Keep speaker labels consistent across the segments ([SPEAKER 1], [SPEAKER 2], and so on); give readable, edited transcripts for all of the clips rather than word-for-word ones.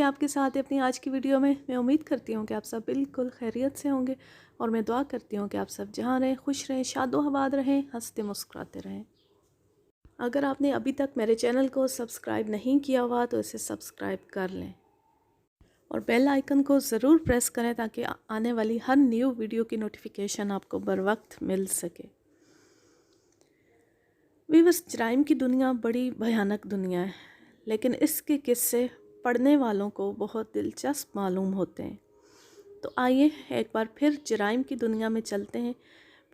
[SPEAKER 1] ہیں آپ کے ساتھ اپنی آج کی ویڈیو میں امید کرتی ہوں کہ آپ سب بالکل خیریت سے ہوں گے اور میں دعا کرتی ہوں کہ آپ سب جہاں رہیں، خوش رہیں، شاد و آباد رہیں، ہنستے مسکراتے رہیں۔ اگر آپ نے ابھی تک میرے چینل کو سبسکرائب نہیں کیا ہوا تو اسے سبسکرائب کر لیں اور بیل آئیکن کو ضرور پریس کریں تاکہ آنے والی ہر نیو ویڈیو کی نوٹیفیکیشن آپ کو بر وقت مل سکے۔ ویورز، جرائم کی دنیا بڑی بھیانک دنیا ہے، لیکن اس کے قصے پڑھنے والوں کو بہت دلچسپ معلوم ہوتے ہیں۔ تو آئیے ایک بار پھر جرائم کی دنیا میں چلتے ہیں۔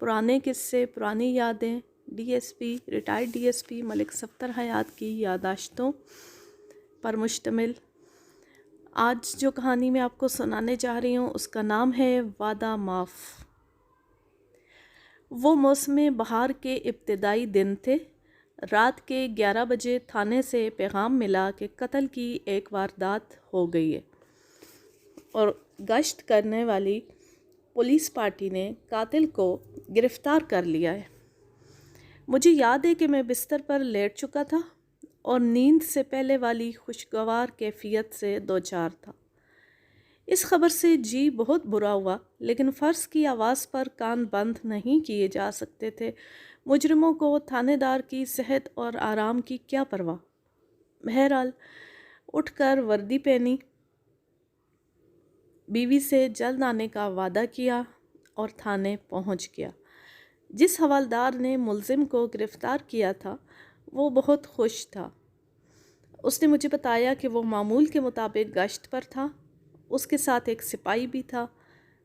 [SPEAKER 1] پرانے قصے، پرانی یادیں، ریٹائرڈ ڈی ایس پی ملک صفدر حیات کی یادداشتوں پر مشتمل آج جو کہانی میں آپ کو سنانے جا رہی ہوں اس کا نام ہے وعدہ معاف۔ وہ موسم بہار کے ابتدائی دن تھے۔ رات کے 11 بجے تھانے سے پیغام ملا کہ قتل کی ایک واردات ہو گئی ہے اور گشت کرنے والی پولیس پارٹی نے قاتل کو گرفتار کر لیا ہے۔ مجھے یاد ہے کہ میں بستر پر لیٹ چکا تھا اور نیند سے پہلے والی خوشگوار کیفیت سے دوچار تھا۔ اس خبر سے جی بہت برا ہوا، لیکن فرض کی آواز پر کان بند نہیں کیے جا سکتے تھے۔ مجرموں کو تھانے دار کی صحت اور آرام کی کیا پرواہ۔ بہرحال اٹھ کر وردی پہنی، بیوی سے جلد آنے کا وعدہ کیا اور تھانے پہنچ گیا۔ جس حوالدار نے ملزم کو گرفتار کیا تھا وہ بہت خوش تھا۔ اس نے مجھے بتایا کہ وہ معمول کے مطابق گشت پر تھا۔ اس کے ساتھ ایک سپاہی بھی تھا۔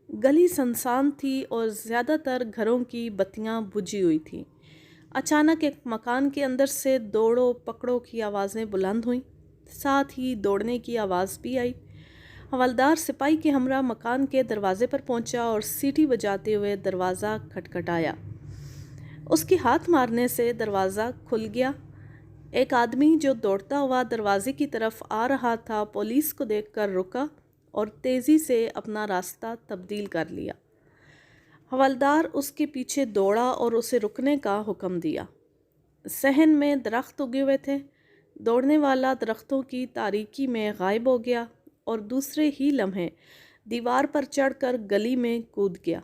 [SPEAKER 1] گلی سنسان تھی اور زیادہ تر گھروں کی بتیاں بجھی ہوئی تھیں۔ اچانک ایک مکان کے اندر سے دوڑو پکڑو کی آوازیں بلند ہوئیں، ساتھ ہی دوڑنے کی آواز بھی آئی۔ حوالدار سپاہی کے ہمراہ مکان کے دروازے پر پہنچا اور سیٹی بجاتے ہوئے دروازہ کھٹکھٹایا۔ اس کے ہاتھ مارنے سے دروازہ کھل گیا۔ ایک آدمی جو دوڑتا ہوا دروازے کی طرف آ رہا تھا پولیس کو دیکھ کر رکا اور تیزی سے اپنا راستہ تبدیل کر لیا۔ حوالدار اس کے پیچھے دوڑا اور اسے رکنے کا حکم دیا۔ صحن میں درخت اگے ہوئے تھے۔ دوڑنے والا درختوں کی تاریکی میں غائب ہو گیا اور دوسرے ہی لمحے دیوار پر چڑھ کر گلی میں کود گیا۔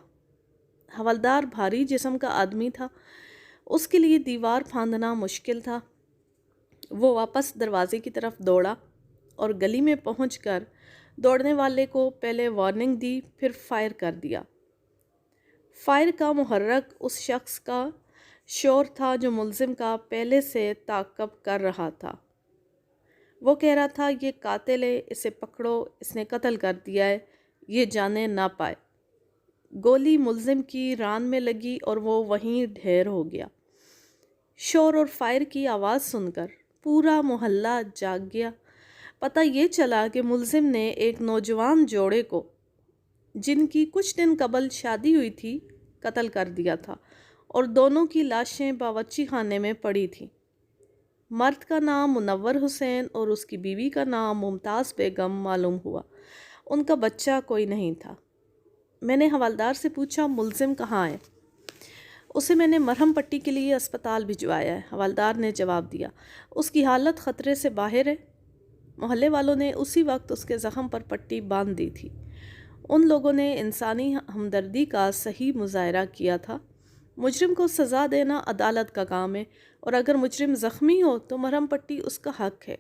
[SPEAKER 1] حوالدار بھاری جسم کا آدمی تھا، اس کے لیے دیوار پھاندنا مشکل تھا۔ وہ واپس دروازے کی طرف دوڑا اور گلی میں پہنچ کر دوڑنے والے کو پہلے وارننگ دی، پھر فائر کر دیا۔ فائر کا محرک اس شخص کا شور تھا جو ملزم کا پہلے سے تعاقب کر رہا تھا۔ وہ کہہ رہا تھا، یہ قاتل ہے، اسے پکڑو، اس نے قتل کر دیا ہے، یہ جانے نہ پائے۔ گولی ملزم کی ران میں لگی اور وہ وہیں ڈھیر ہو گیا۔ شور اور فائر کی آواز سن کر پورا محلہ جاگ گیا۔ پتہ یہ چلا کہ ملزم نے ایک نوجوان جوڑے کو، جن کی کچھ دن قبل شادی ہوئی تھی، قتل کر دیا تھا اور دونوں کی لاشیں باورچی خانے میں پڑی تھیں۔ مرد کا نام منور حسین اور اس کی بیوی کا نام ممتاز بیگم معلوم ہوا۔ ان کا بچہ کوئی نہیں تھا۔ میں نے حوالدار سے پوچھا، ملزم کہاں ہے؟ اسے میں نے مرہم پٹی کے لیے اسپتال بھجوایا ہے، حوالدار نے جواب دیا۔ اس کی حالت خطرے سے باہر ہے۔ محلے والوں نے اسی وقت اس کے زخم پر پٹی باندھ دی تھی۔ ان لوگوں نے انسانی ہمدردی کا صحیح مظاہرہ کیا تھا۔ مجرم کو سزا دینا عدالت کا کام ہے اور اگر مجرم زخمی ہو تو مرہم پٹی اس کا حق ہے۔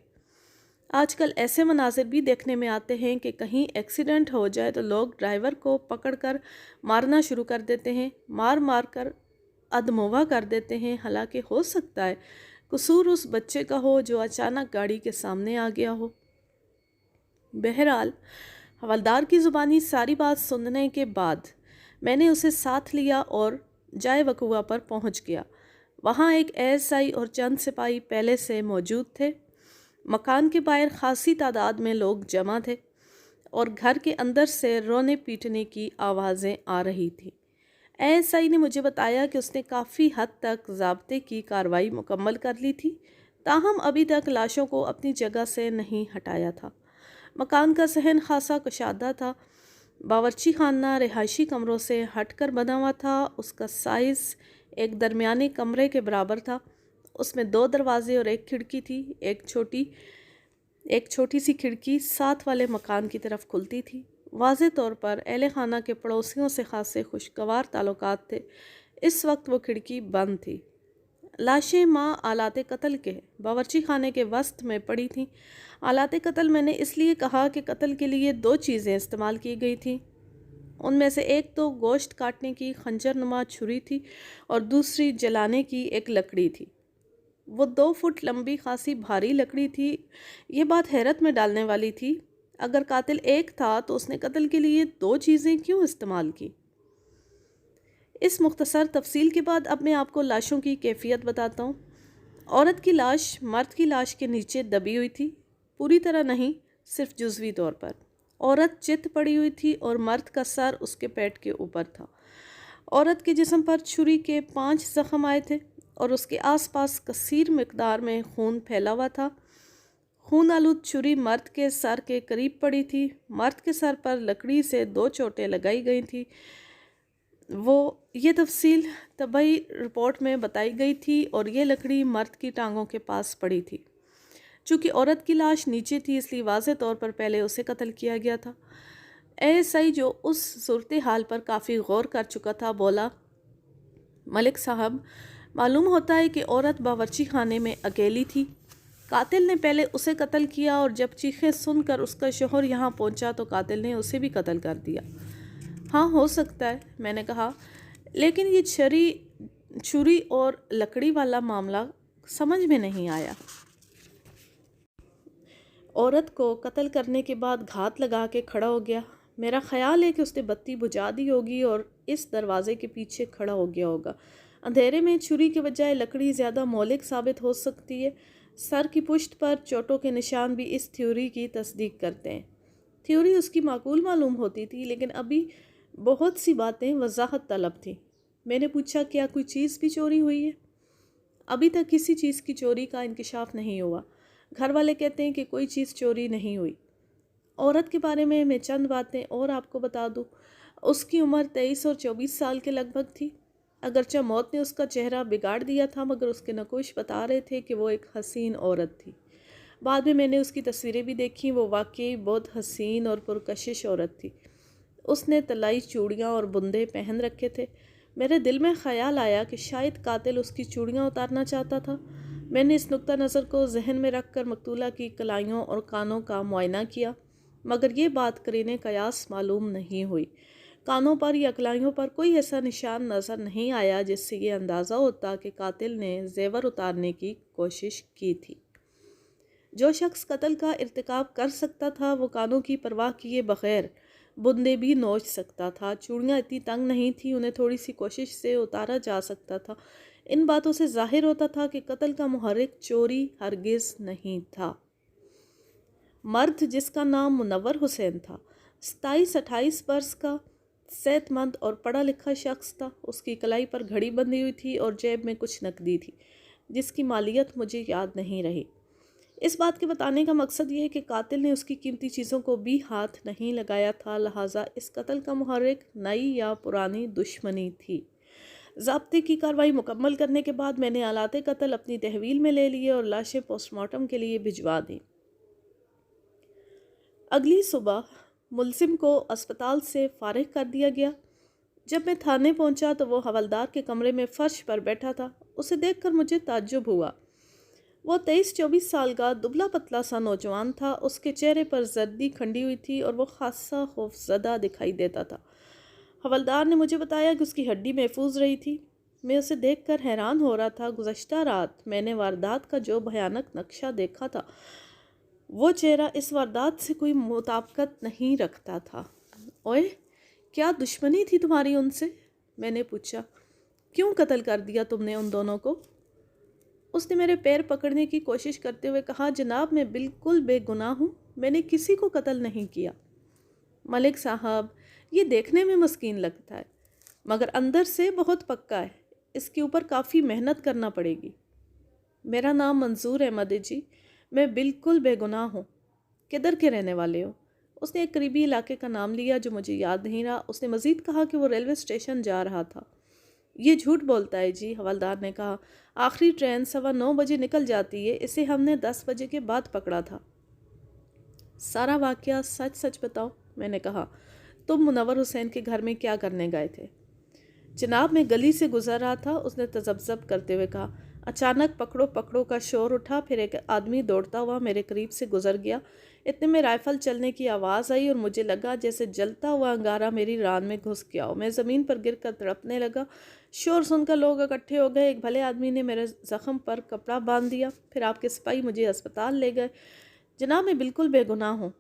[SPEAKER 1] آج کل ایسے مناظر بھی دیکھنے میں آتے ہیں کہ کہیں ایکسیڈنٹ ہو جائے تو لوگ ڈرائیور کو پکڑ کر مارنا شروع کر دیتے ہیں، مار کر ادموا کر دیتے ہیں، حالانکہ ہو سکتا ہے قصور اس بچے کا ہو جو اچانک گاڑی کے سامنے آ گیا ہو۔ بہرحال حوالدار کی زبانی ساری بات سننے کے بعد میں نے اسے ساتھ لیا اور جائے وقوعہ پر پہنچ گیا۔ وہاں ایک ASI اور چند سپاہی پہلے سے موجود تھے۔ مکان کے باہر خاصی تعداد میں لوگ جمع تھے اور گھر کے اندر سے رونے پیٹنے کی آوازیں آ رہی تھیں۔ ASI نے مجھے بتایا کہ اس نے کافی حد تک ضابطے کی کارروائی مکمل کر لی تھی، تاہم ابھی تک لاشوں کو اپنی جگہ سے نہیں ہٹایا تھا۔ مکان کا صحن خاصا کشادہ تھا۔ باورچی خانہ رہائشی کمروں سے ہٹ کر بنا ہوا تھا۔ اس کا سائز ایک درمیانے کمرے کے برابر تھا۔ اس میں 2 دروازے اور 1 کھڑکی تھی۔ ایک چھوٹی ایک چھوٹی سی کھڑکی ساتھ والے مکان کی طرف کھلتی تھی۔ واضح طور پر اہل خانہ کے پڑوسیوں سے خاصے خوشگوار تعلقات تھے۔ اس وقت وہ کھڑکی بند تھی۔ لاشیں ماں آلات قتل کے باورچی خانے کے وسط میں پڑی تھیں۔ آلات قتل میں نے اس لیے کہا کہ قتل کے لیے 2 چیزیں استعمال کی گئی تھیں۔ ان میں سے ایک تو گوشت کاٹنے کی خنجر نما چھری تھی اور دوسری جلانے کی ایک لکڑی تھی۔ وہ 2 فٹ لمبی خاصی بھاری لکڑی تھی۔ یہ بات حیرت میں ڈالنے والی تھی۔ اگر قاتل ایک تھا تو اس نے قتل کے لیے 2 چیزیں کیوں استعمال کی؟ اس مختصر تفصیل کے بعد اب میں آپ کو لاشوں کی کیفیت بتاتا ہوں۔ عورت کی لاش مرد کی لاش کے نیچے دبی ہوئی تھی، پوری طرح نہیں، صرف جزوی طور پر۔ عورت چت پڑی ہوئی تھی اور مرد کا سر اس کے پیٹ کے اوپر تھا۔ عورت کے جسم پر چھری کے 5 زخم آئے تھے اور اس کے آس پاس کثیر مقدار میں خون پھیلا ہوا تھا۔ خون آلود چھری مرد کے سر کے قریب پڑی تھی۔ مرد کے سر پر لکڑی سے 2 چوٹیں لگائی گئی تھیں۔ یہ تفصیل طبی رپورٹ میں بتائی گئی تھی اور یہ لکڑی مرد کی ٹانگوں کے پاس پڑی تھی۔ چونکہ عورت کی لاش نیچے تھی اس لیے واضح طور پر پہلے اسے قتل کیا گیا تھا۔ ASI جو اس صورتحال پر کافی غور کر چکا تھا بولا، ملک صاحب، معلوم ہوتا ہے کہ عورت باورچی خانے میں اکیلی تھی۔ قاتل نے پہلے اسے قتل کیا اور جب چیخیں سن کر اس کا شوہر یہاں پہنچا تو قاتل نے اسے بھی قتل کر دیا۔ ہاں، ہو سکتا ہے، میں نے کہا، لیکن یہ چھری اور لکڑی والا معاملہ سمجھ میں نہیں آیا۔ عورت کو قتل کرنے کے بعد گھات لگا کے کھڑا ہو گیا۔ میرا خیال ہے کہ اس نے بتی بجھا دی ہوگی اور اس دروازے کے پیچھے کھڑا ہو گیا ہوگا۔ اندھیرے میں چھری کے بجائے لکڑی زیادہ مہلک ثابت ہو سکتی ہے۔ سر کی پشت پر چوٹوں کے نشان بھی اس تھیوری کی تصدیق کرتے ہیں۔ تھیوری اس کی معقول معلوم ہوتی تھی، لیکن ابھی بہت سی باتیں وضاحت طلب تھیں۔ میں نے پوچھا، کیا کوئی چیز بھی چوری ہوئی ہے؟ ابھی تک کسی چیز کی چوری کا انکشاف نہیں ہوا۔ گھر والے کہتے ہیں کہ کوئی چیز چوری نہیں ہوئی۔ عورت کے بارے میں چند باتیں اور آپ کو بتا دوں۔ اس کی عمر 23 اور 24 سال کے لگ بھگ تھی۔ اگرچہ موت نے اس کا چہرہ بگاڑ دیا تھا، مگر اس کے نقوش بتا رہے تھے کہ وہ ایک حسین عورت تھی۔ بعد میں نے اس کی تصویریں بھی دیکھیں۔ وہ واقعی بہت حسین اور پرکشش عورت تھی۔ اس نے طلائی چوڑیاں اور بندے پہن رکھے تھے۔ میرے دل میں خیال آیا کہ شاید قاتل اس کی چوڑیاں اتارنا چاہتا تھا۔ میں نے اس نقطہ نظر کو ذہن میں رکھ کر مقتولہ کی کلائیوں اور کانوں کا معائنہ کیا، مگر یہ بات قرینِ قیاس معلوم نہیں ہوئی۔ کانوں پر یا کلائیوں پر کوئی ایسا نشان نظر نہیں آیا جس سے یہ اندازہ ہوتا کہ قاتل نے زیور اتارنے کی کوشش کی تھی۔ جو شخص قتل کا ارتکاب کر سکتا تھا وہ کانوں کی پرواہ کیے بغیر بندے بھی نوچ سکتا تھا۔ چوڑیاں اتنی تنگ نہیں تھیں، انہیں تھوڑی سی کوشش سے اتارا جا سکتا تھا۔ ان باتوں سے ظاہر ہوتا تھا کہ قتل کا محرک چوری ہرگز نہیں تھا۔ مرد، جس کا نام منور حسین تھا، 27-28 برس کا، صحت مند اور پڑھا لکھا شخص تھا۔ اس کی کلائی پر گھڑی بندھی ہوئی تھی اور جیب میں کچھ نقدی تھی، جس کی مالیت مجھے یاد نہیں رہی۔ اس بات کے بتانے کا مقصد یہ ہے کہ قاتل نے اس کی قیمتی چیزوں کو بھی ہاتھ نہیں لگایا تھا، لہٰذا اس قتل کا محرک نئی یا پرانی دشمنی تھی۔ ضابطے کی کارروائی مکمل کرنے کے بعد میں نے آلات قتل اپنی تحویل میں لے لیے اور لاشیں پوسٹ مارٹم کے لیے بھجوا دیں۔ اگلی صبح ملزم کو اسپتال سے فارغ کر دیا گیا۔ جب میں تھانے پہنچا تو وہ حوالدار کے کمرے میں فرش پر بیٹھا تھا۔ اسے دیکھ کر مجھے تعجب ہوا۔ وہ 23-24 سال کا دبلا پتلا سا نوجوان تھا۔ اس کے چہرے پر زردی کھنڈی ہوئی تھی اور وہ خاصا خوفزدہ دکھائی دیتا تھا۔ حوالدار نے مجھے بتایا کہ اس کی ہڈی محفوظ رہی تھی۔ میں اسے دیکھ کر حیران ہو رہا تھا۔ گزشتہ رات میں نے واردات کا جو بھیانک نقشہ دیکھا تھا، وہ چہرہ اس واردات سے کوئی مطابقت نہیں رکھتا تھا۔ اوئے، کیا دشمنی تھی تمہاری ان سے؟ میں نے پوچھا۔ کیوں قتل کر دیا تم نے ان دونوں کو؟ اس نے میرے پیر پکڑنے کی کوشش کرتے ہوئے کہا، جناب، میں بالکل بے گناہ ہوں، میں نے کسی کو قتل نہیں کیا۔ ملک صاحب، یہ دیکھنے میں مسکین لگتا ہے، مگر اندر سے بہت پکا ہے۔ اس کے اوپر کافی محنت کرنا پڑے گی۔ میرا نام منظور احمد ہے جی، میں بالکل بے گناہ ہوں۔ کدھر کے رہنے والے ہو؟ اس نے ایک قریبی علاقے کا نام لیا جو مجھے یاد نہیں رہا۔ اس نے مزید کہا کہ وہ ریلوے اسٹیشن جا رہا تھا۔ یہ جھوٹ بولتا ہے جی، حوالدار نے کہا۔ آخری ٹرین 9:15 بجے نکل جاتی ہے، اسے ہم نے 10 بجے کے بعد پکڑا تھا۔ سارا واقعہ سچ سچ بتاؤ، میں نے کہا۔ تم منور حسین کے گھر میں کیا کرنے گئے تھے؟ جناب میں گلی سے گزر رہا تھا، اس نے تذبذب کرتے ہوئے کہا۔ اچانک پکڑو پکڑو کا شور اٹھا، پھر ایک آدمی دوڑتا ہوا میرے قریب سے گزر گیا۔ اتنے میں رائفل چلنے کی آواز آئی اور مجھے لگا جیسے جلتا ہوا انگارہ میری ران میں گھس گیا ہو۔ میں زمین پر گر کر تڑپنے لگا۔ شور سن کر لوگ اکٹھے ہو گئے۔ ایک بھلے آدمی نے میرے زخم پر کپڑا باندھ دیا، پھر آپ کے سپاہی مجھے اسپتال لے گئے۔ جناب میں بالکل بے گناہ ہوں۔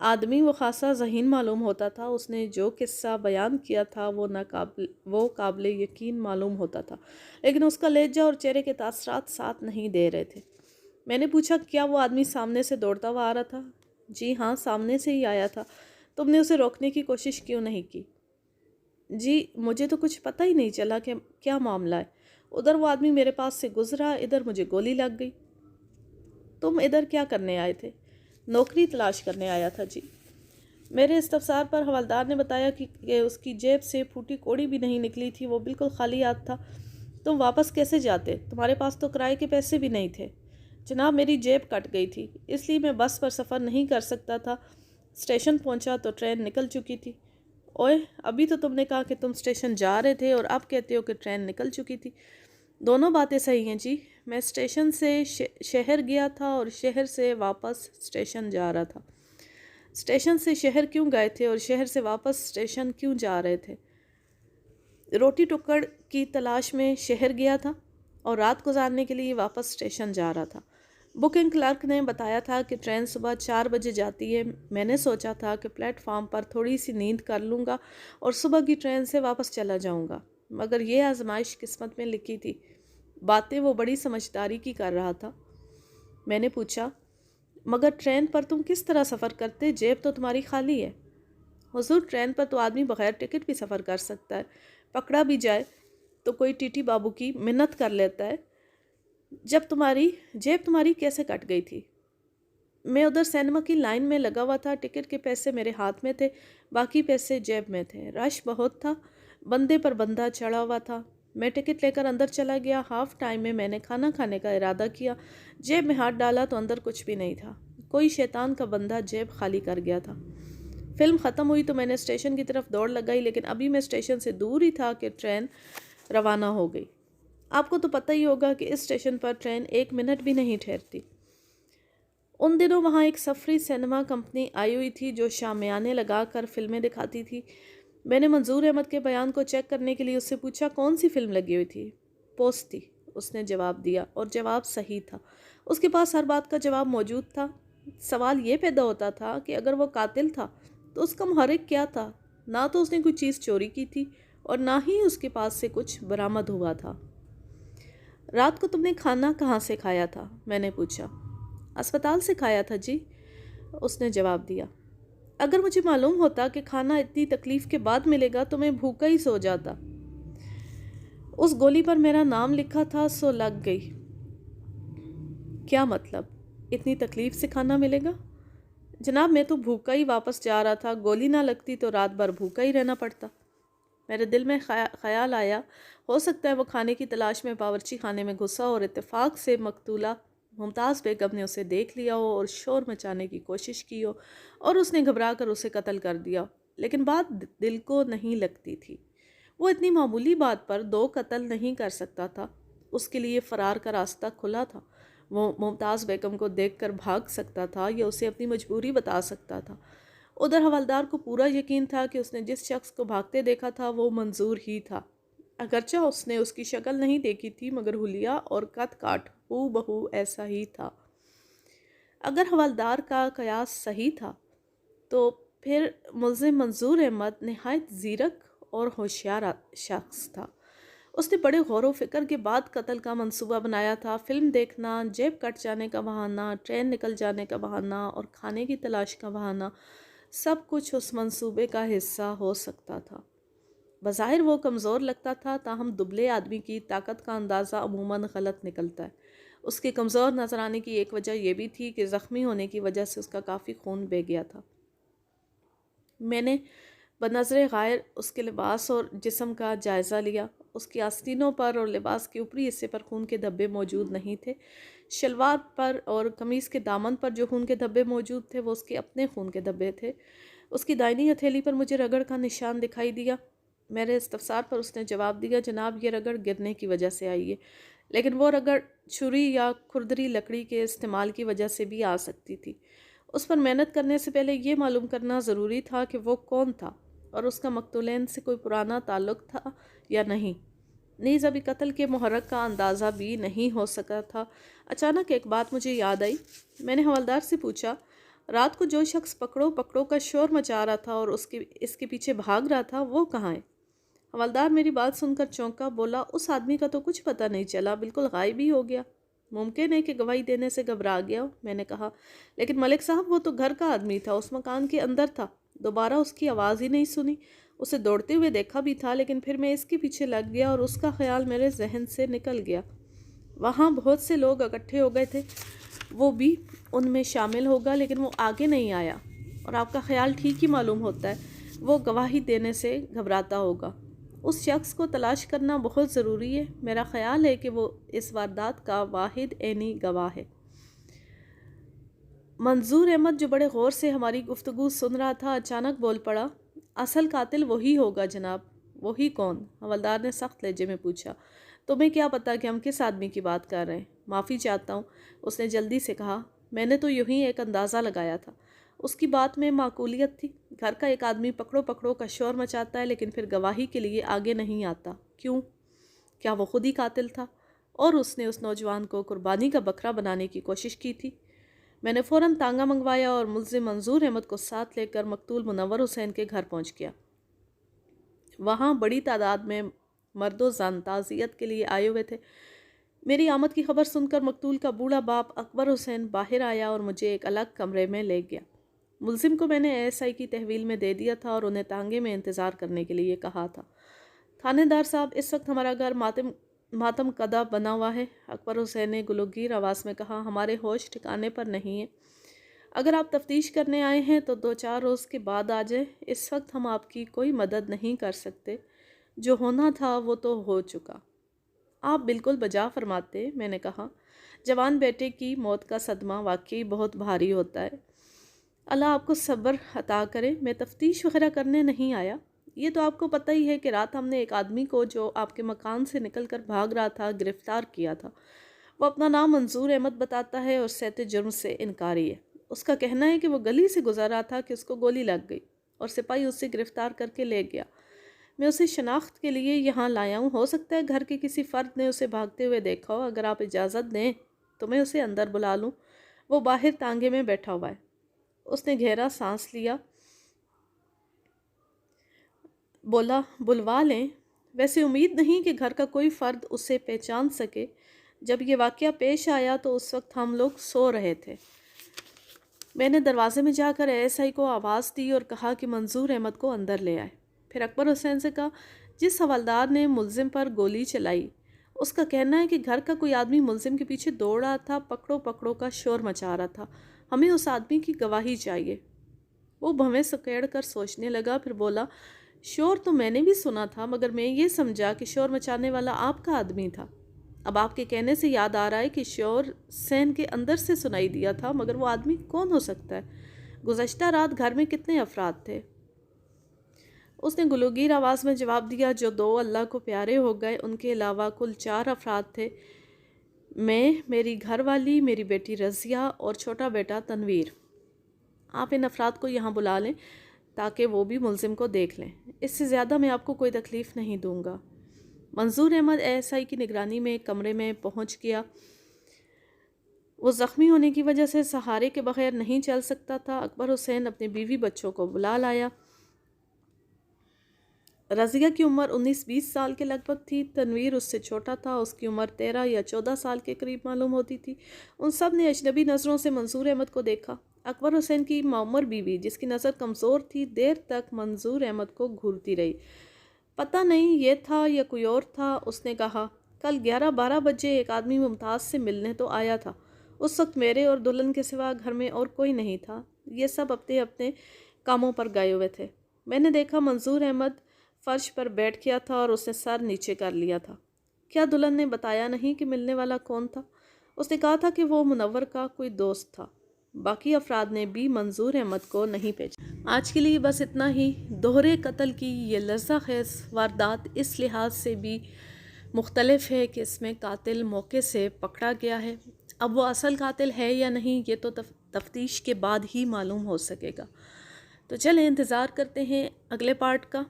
[SPEAKER 1] آدمی وہ خاصا ذہین معلوم ہوتا تھا، اس نے جو قصہ بیان کیا تھا وہ قابل یقین معلوم ہوتا تھا، لیکن اس کا لہجہ اور چہرے کے تاثرات ساتھ نہیں دے رہے تھے۔ میں نے پوچھا، کیا وہ آدمی سامنے سے دوڑتا ہوا آ رہا تھا؟ جی ہاں، سامنے سے ہی آیا تھا۔ تم نے اسے روکنے کی کوشش کیوں نہیں کی؟ جی مجھے تو کچھ پتہ ہی نہیں چلا کہ کیا معاملہ ہے۔ ادھر وہ آدمی میرے پاس سے گزرا، ادھر مجھے گولی لگ گئی۔ تم ادھر کیا کرنے آئے تھے؟ نوکری تلاش کرنے آیا تھا جی۔ میرے استفسار پر حوالدار نے بتایا کہ اس کی جیب سے پھوٹی کوڑی بھی نہیں نکلی تھی، وہ بالکل خالی ہاتھ تھا۔ تم واپس کیسے جاتے؟ تمہارے پاس تو کرائے کے پیسے بھی نہیں تھے۔ جناب میری جیب کٹ گئی تھی، اس لیے میں بس پر سفر نہیں کر سکتا تھا۔ اسٹیشن پہنچا تو ٹرین نکل چکی تھی۔ اوئے، ابھی تو تم نے کہا کہ تم اسٹیشن جا رہے تھے اور اب کہتے ہو کہ ٹرین نکل چکی تھی۔ دونوں باتیں صحیح ہیں جی، میں اسٹیشن سے شہر گیا تھا اور شہر سے واپس اسٹیشن جا رہا تھا۔ اسٹیشن سے شہر کیوں گئے تھے اور شہر سے واپس اسٹیشن کیوں جا رہے تھے؟ روٹی ٹکڑ کی تلاش میں شہر گیا تھا اور رات گزارنے کے لیے واپس اسٹیشن جا رہا تھا۔ بکنگ کلرک نے بتایا تھا کہ ٹرین صبح 4 بجے جاتی ہے۔ میں نے سوچا تھا کہ پلیٹ فارم پر تھوڑی سی نیند کر لوں گا اور صبح کی ٹرین سے واپس چلا جاؤں گا، مگر یہ آزمائش قسمت میں لکھی تھی۔ باتیں وہ بڑی سمجھداری کی کر رہا تھا۔ میں نے پوچھا، مگر ٹرین پر تم کس طرح سفر کرتے؟ جیب تو تمہاری خالی ہے۔ حضور ٹرین پر تو آدمی بغیر ٹکٹ بھی سفر کر سکتا ہے، پکڑا بھی جائے تو کوئی ٹی ٹی بابو کی منت کر لیتا ہے۔ جیب تمہاری کیسے کٹ گئی تھی؟ میں ادھر سینما کی لائن میں لگا ہوا تھا، ٹکٹ کے پیسے میرے ہاتھ میں تھے، باقی پیسے جیب میں تھے۔ رش بہت تھا، بندے پر بندہ چڑھا ہوا تھا۔ میں ٹکٹ لے کر اندر چلا گیا۔ ہاف ٹائم میں نے کھانا کھانے کا ارادہ کیا، جیب میں ہاتھ ڈالا تو اندر کچھ بھی نہیں تھا۔ کوئی شیطان کا بندہ جیب خالی کر گیا تھا۔ فلم ختم ہوئی تو میں نے اسٹیشن کی طرف دوڑ لگائی، لیکن ابھی میں اسٹیشن سے دور ہی تھا کہ ٹرین روانہ ہو گئی۔ آپ کو تو پتہ ہی ہوگا کہ اس اسٹیشن پر ٹرین 1 منٹ بھی نہیں ٹھہرتی۔ ان دنوں وہاں ایک سفری سینما کمپنی آئی ہوئی تھی جو شامیانے لگا کر فلمیں دکھاتی تھی۔ میں نے منظور احمد کے بیان کو چیک کرنے کے لیے اس سے پوچھا، کون سی فلم لگی ہوئی تھی؟ پوسٹ تھی، اس نے جواب دیا، اور جواب صحیح تھا۔ اس کے پاس ہر بات کا جواب موجود تھا۔ سوال یہ پیدا ہوتا تھا کہ اگر وہ قاتل تھا تو اس کا محرک کیا تھا؟ نہ تو اس نے کوئی چیز چوری کی تھی اور نہ ہی اس کے پاس سے کچھ برآمد ہوا تھا۔ رات کو تم نے کھانا کہاں سے کھایا تھا؟ میں نے پوچھا۔ اسپتال سے کھایا تھا جی، اس نے جواب دیا۔ اگر مجھے معلوم ہوتا کہ کھانا اتنی تکلیف کے بعد ملے گا تو میں بھوکا ہی سو جاتا۔ اس گولی پر میرا نام لکھا تھا، سو لگ گئی۔ کیا مطلب؟ اتنی تکلیف سے کھانا ملے گا؟ جناب میں تو بھوکا ہی واپس جا رہا تھا، گولی نہ لگتی تو رات بھر بھوکا ہی رہنا پڑتا۔ میرے دل میں خیال آیا، ہو سکتا ہے وہ کھانے کی تلاش میں باورچی خانے میں گھسا اور اتفاق سے مقتولہ ممتاز بیگم نے اسے دیکھ لیا ہو اور شور مچانے کی کوشش کی ہو اور اس نے گھبرا کر اسے قتل کر دیا ہو، لیکن بات دل کو نہیں لگتی تھی۔ وہ اتنی معمولی بات پر 2 قتل نہیں کر سکتا تھا۔ اس کے لیے فرار کا راستہ کھلا تھا۔ وہ ممتاز بیگم کو دیکھ کر بھاگ سکتا تھا یا اسے اپنی مجبوری بتا سکتا تھا۔ ادھر حوالدار کو پورا یقین تھا کہ اس نے جس شخص کو بھاگتے دیکھا تھا وہ منظور ہی تھا، اگرچہ اس نے اس کی شکل نہیں دیکھی تھی، مگر حلیہ اور قد کاٹ ہو بہو ایسا ہی تھا۔ اگر حوالدار کا قیاس صحیح تھا تو پھر ملزم منظور احمد نہایت زیرک اور ہوشیار شخص تھا۔ اس نے بڑے غور و فکر کے بعد قتل کا منصوبہ بنایا تھا۔ فلم دیکھنا، جیب کٹ جانے کا بہانہ، ٹرین نکل جانے کا بہانہ اور کھانے کی تلاش کا بہانہ، سب کچھ اس منصوبے کا حصہ ہو سکتا تھا۔ بظاہر وہ کمزور لگتا تھا، تاہم دبلے آدمی کی طاقت کا اندازہ عموماً غلط نکلتا ہے۔ اس کے کمزور نظر آنے کی ایک وجہ یہ بھی تھی کہ زخمی ہونے کی وجہ سے اس کا کافی خون بہہ گیا تھا۔ میں نے بنظر غائر اس کے لباس اور جسم کا جائزہ لیا۔ اس کی آستینوں پر اور لباس کے اوپری حصے پر خون کے دھبے موجود نہیں تھے۔ شلوار پر اور قمیص کے دامن پر جو خون کے دھبے موجود تھے وہ اس کے اپنے خون کے دھبے تھے۔ اس کی دائنی ہتھیلی پر مجھے رگڑ کا نشان دکھائی دیا۔ میرے استفسار پر اس نے جواب دیا، جناب یہ رگڑ گرنے کی وجہ سے آئی ہے، لیکن وہ رگڑ چھری یا کھردری لکڑی کے استعمال کی وجہ سے بھی آ سکتی تھی۔ اس پر محنت کرنے سے پہلے یہ معلوم کرنا ضروری تھا کہ وہ کون تھا اور اس کا مقتولین سے کوئی پرانا تعلق تھا یا نہیں۔ نیز ابھی قتل کے محرک کا اندازہ بھی نہیں ہو سکا تھا۔ اچانک ایک بات مجھے یاد آئی۔ میں نے حوالدار سے پوچھا، رات کو جو شخص پکڑو پکڑو کا شور مچا رہا تھا اور اس کے پیچھے بھاگ رہا تھا وہ کہاں ہے؟ حوالدار میری بات سن کر چونکا، بولا اس آدمی کا تو کچھ پتہ نہیں چلا، بالکل غائب ہی ہو گیا۔ ممکن ہے کہ گواہی دینے سے گھبرا گیا ہو، میں نے کہا، لیکن ملک صاحب وہ تو گھر کا آدمی تھا، اس مکان کے اندر تھا، دوبارہ اس کی آواز ہی نہیں سنی۔ اسے دوڑتے ہوئے دیکھا بھی تھا، لیکن پھر میں اس کے پیچھے لگ گیا اور اس کا خیال میرے ذہن سے نکل گیا۔ وہاں بہت سے لوگ اکٹھے ہو گئے تھے، وہ بھی ان میں شامل ہوگا، لیکن وہ آگے نہیں آیا، اور آپ کا خیال ٹھیک ہی معلوم ہوتا ہے، وہ گواہی دینے سے گھبراتا ہوگا۔ اس شخص کو تلاش کرنا بہت ضروری ہے۔ میرا خیال ہے کہ وہ اس واردات کا واحد عینی گواہ ہے۔ منظور احمد جو بڑے غور سے ہماری گفتگو سن رہا تھا اچانک بول پڑا، اصل قاتل وہی ہوگا جناب۔ وہی کون؟ حوالدار نے سخت لہجے میں پوچھا۔ تمہیں کیا پتا کہ ہم کس آدمی کی بات کر رہے ہیں؟ معافی چاہتا ہوں، اس نے جلدی سے کہا، میں نے تو یوں ہی ایک اندازہ لگایا تھا۔ اس کی بات میں معقولیت تھی۔ گھر کا ایک آدمی پکڑو پکڑو کا شور مچاتا ہے لیکن پھر گواہی کے لیے آگے نہیں آتا، کیوں؟ کیا وہ خود ہی قاتل تھا اور اس نے اس نوجوان کو قربانی کا بکرا بنانے کی کوشش کی تھی؟ میں نے فوراً تانگا منگوایا اور ملزم منظور احمد کو ساتھ لے کر مقتول منور حسین کے گھر پہنچ گیا۔ وہاں بڑی تعداد میں مرد و زن تعزیت کے لیے آئے ہوئے تھے۔ میری آمد کی خبر سن کر مقتول کا بوڑھا باپ اکبر حسین باہر آیا اور مجھے ایک الگ کمرے میں لے گیا۔ ملزم کو میں نے ASI کی تحویل میں دے دیا تھا اور انہیں تانگے میں انتظار کرنے کے لیے کہا تھا۔ تھانے دار صاحب، اس وقت ہمارا گھر ماتم کدہ بنا ہوا ہے، اکبر حسین نے گلوگیر آواز میں کہا، ہمارے ہوش ٹھکانے پر نہیں ہیں۔ اگر آپ تفتیش کرنے آئے ہیں تو 2-4 روز کے بعد آ جائیں، اس وقت ہم آپ کی کوئی مدد نہیں کر سکتے، جو ہونا تھا وہ تو ہو چکا۔ آپ بالکل بجا فرماتے، میں نے کہا، جوان بیٹے کی موت کا صدمہ واقعی بہت بھاری ہوتا ہے۔ اللہ آپ کو صبر عطا کرے، میں تفتیش وغیرہ کرنے نہیں آیا۔ یہ تو آپ کو پتہ ہی ہے کہ رات ہم نے ایک آدمی کو جو آپ کے مکان سے نکل کر بھاگ رہا تھا گرفتار کیا تھا۔ وہ اپنا نام منظور احمد بتاتا ہے اور صحت جرم سے انکاری ہے۔ اس کا کہنا ہے کہ وہ گلی سے گزر رہا تھا کہ اس کو گولی لگ گئی اور سپاہی اس سے گرفتار کر کے لے گیا۔ میں اسے شناخت کے لیے یہاں لایا ہوں، ہو سکتا ہے گھر کے کسی فرد نے اسے بھاگتے ہوئے دیکھا ہو۔ اگر آپ اجازت دیں تو میں اسے اندر بلا لوں، وہ باہر تانگے میں بیٹھا ہوا ہے۔ اس نے گہرا سانس لیا، بولا، بلوا لیں؟ ویسے امید نہیں کہ گھر کا کوئی فرد اسے پہچان سکے۔ جب یہ واقعہ پیش آیا تو اس وقت ہم لوگ سو رہے تھے۔ میں نے دروازے میں جا کر ASI کو آواز دی اور کہا کہ منظور احمد کو اندر لے آئے۔ پھر اکبر حسین سے کہا، جس حوالدار نے ملزم پر گولی چلائی، اس کا کہنا ہے کہ گھر کا کوئی آدمی ملزم کے پیچھے دوڑ رہا تھا، پکڑو پکڑو کا شور مچا رہا تھا، ہمیں اس آدمی کی گواہی چاہیے۔ وہ بھویں سکیڑ کر سوچنے لگا، پھر بولا، شور تو میں نے بھی سنا تھا، مگر میں یہ سمجھا کہ شور مچانے والا آپ کا آدمی تھا۔ اب آپ کے کہنے سے یاد آ رہا ہے کہ شور سین کے اندر سے سنائی دیا تھا، مگر وہ آدمی کون ہو سکتا ہے؟ گزشتہ رات گھر میں کتنے افراد تھے؟ اس نے گلوگیر آواز میں جواب دیا، جو 2 اللہ کو پیارے ہو گئے، ان کے علاوہ کل 4 افراد تھے، میں، میری گھر والی، میری بیٹی رضیہ اور چھوٹا بیٹا تنویر۔ آپ ان افراد کو یہاں بلا لیں تاکہ وہ بھی ملزم کو دیکھ لیں، اس سے زیادہ میں آپ کو کوئی تکلیف نہیں دوں گا۔ منظور احمد ASI کی نگرانی میں ایک کمرے میں پہنچ گیا۔ وہ زخمی ہونے کی وجہ سے سہارے کے بغیر نہیں چل سکتا تھا۔ اکبر حسین اپنے بیوی بچوں کو بلا لایا۔ رضیہ کی عمر 19-20 سال کے لگ بھگ تھی، تنویر اس سے چھوٹا تھا، اس کی عمر 13 یا 14 سال کے قریب معلوم ہوتی تھی۔ ان سب نے اجنبی نظروں سے منظور احمد کو دیکھا۔ اکبر حسین کی معمر بیوی، جس کی نظر کمزور تھی، دیر تک منظور احمد کو گھورتی رہی۔ پتہ نہیں یہ تھا یا کوئی اور تھا، اس نے کہا، کل 11-12 بجے ایک آدمی ممتاز سے ملنے تو آیا تھا، اس وقت میرے اور دلہن کے سوا گھر میں اور کوئی نہیں تھا، یہ سب اپنے اپنے کاموں پر گئے ہوئے تھے۔ میں نے دیکھا منظور احمد فرش پر بیٹھ گیا تھا اور اس نے سر نیچے کر لیا تھا۔ کیا دلہن نے بتایا نہیں کہ ملنے والا کون تھا؟ اس نے کہا تھا کہ وہ منور کا کوئی دوست تھا۔ باقی افراد نے بھی منظور احمد کو نہیں بھیجا۔ آج کے لیے بس اتنا ہی۔ دوہرے قتل کی یہ لرزہ خیز واردات اس لحاظ سے بھی مختلف ہے کہ اس میں قاتل موقع سے پکڑا گیا ہے۔ اب وہ اصل قاتل ہے یا نہیں یہ تو تفتیش کے بعد ہی معلوم ہو سکے گا۔ تو چلیں انتظار کرتے ہیں اگلے پارٹ کا۔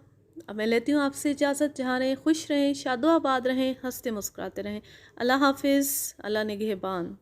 [SPEAKER 1] اب میں لیتی ہوں آپ سے اجازت۔ جہاں رہیں خوش رہیں، شاد و آباد رہیں، ہنستے مسکراتے رہیں۔ اللہ حافظ، اللہ نگہبان۔